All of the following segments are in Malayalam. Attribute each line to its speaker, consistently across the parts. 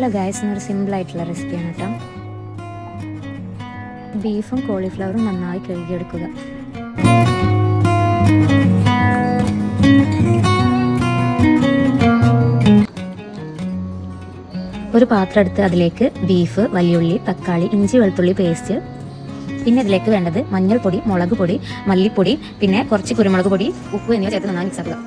Speaker 1: ഹലോ ഗൈസ്, എന്നൊരു സിമ്പിളായിട്ടുള്ള റെസിപ്പിയാണ് കേട്ടോ. ബീഫും കോളിഫ്ലവറും നന്നായി കഴുകിയെടുക്കുക. ഒരു പാത്രം എടുത്ത് അതിലേക്ക് ബീഫ്, വലിയുള്ളി, തക്കാളി, ഇഞ്ചി, വെളുത്തുള്ളി പേസ്റ്റ്, പിന്നെ ഇതിലേക്ക് വേണ്ടത് മഞ്ഞൾപ്പൊടി, മുളക് പൊടി, മല്ലിപ്പൊടി, പിന്നെ കുറച്ച് കുരുമുളക് പൊടി, ഉപ്പ് എന്നിവ ചേർത്ത് നന്നായി മിക്സ് ആക്കുക.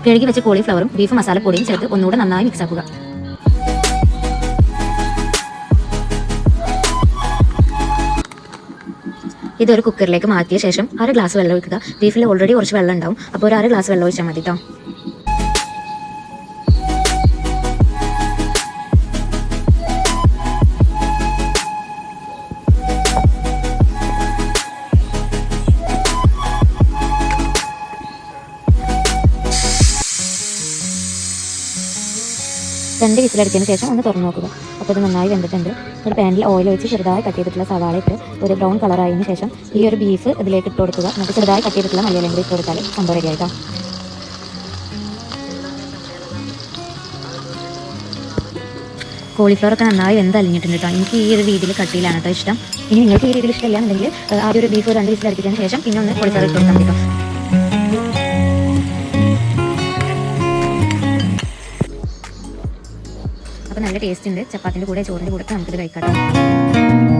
Speaker 1: കഴുകി വെച്ച കോളിഫ്ലവറും ബീഫ് മസാലപ്പൊടിയും ചേർത്ത് ഒന്നുകൂടെ നന്നായി മിക്സ് ആക്കുക. ഇതൊരു കുക്കറിലേക്ക് മാറ്റിയ ശേഷം 1/2 ഗ്ലാസ് വെള്ളം ഒഴിക്കുക. ബീഫിൽ ഓൾറെഡി കുറച്ച് വെള്ളം ഉണ്ടാവും, അപ്പോൾ ഒരു 1/2 ഗ്ലാസ് വെള്ളം ഒഴിച്ചാൽ മതി കേട്ടോ. രണ്ട് വിസിലടിച്ചതിന് ശേഷം ഒന്ന് തുറന്നു നോക്കുക. അപ്പോൾ ഇത് നന്നായി വെന്തിട്ടുണ്ട്. ഒരു പാനിൽ ഓയിൽ ഒഴിച്ച് ചെറുതായി കട്ട് ചെയ്തിട്ടുള്ള സവാള ഇട്ട് ഒരു ബ്രൗൺ കളറായതിനു ശേഷം ഈ ഒരു ബീഫ് ഇതിലേക്ക് ഇട്ട് കൊടുക്കുക. എന്നിട്ട് ചെറുതായി കട്ട് ചെയ്തിട്ടുള്ള മല്ലിയിലയും കൂടി ഇട്ട് കൊടുത്താൽ സംഭവം റെഡി ആയിട്ടോ. കോളിഫ്ലവറൊക്കെ നന്നായി വെന്തലിഞ്ഞിട്ടുണ്ട് കേട്ടോ. എനിക്ക് ഈ ഒരു രീതിയിൽ കട്ടിയിലാണ് കേട്ടോ ഇഷ്ടം. ഇനി നിങ്ങൾക്ക് ഈ രീതിയിൽ ഇഷ്ടമില്ല എന്നുണ്ടെങ്കിൽ ആദ്യം ഒരു ബീഫ് 2 വിസിലടിച്ചതിന് ശേഷം പിന്നെ ഒന്ന് കോളിഫ്ലവർ ഇട്ട് കൊടുക്കാൻ കേട്ടോ. അപ്പോൾ നല്ല ടേസ്റ്റ് ഉണ്ട്. ചപ്പാത്തിൻ്റെ കൂടെ, ചോറിൻ്റെ കൂടെ നമുക്കിത് കഴിക്കാം.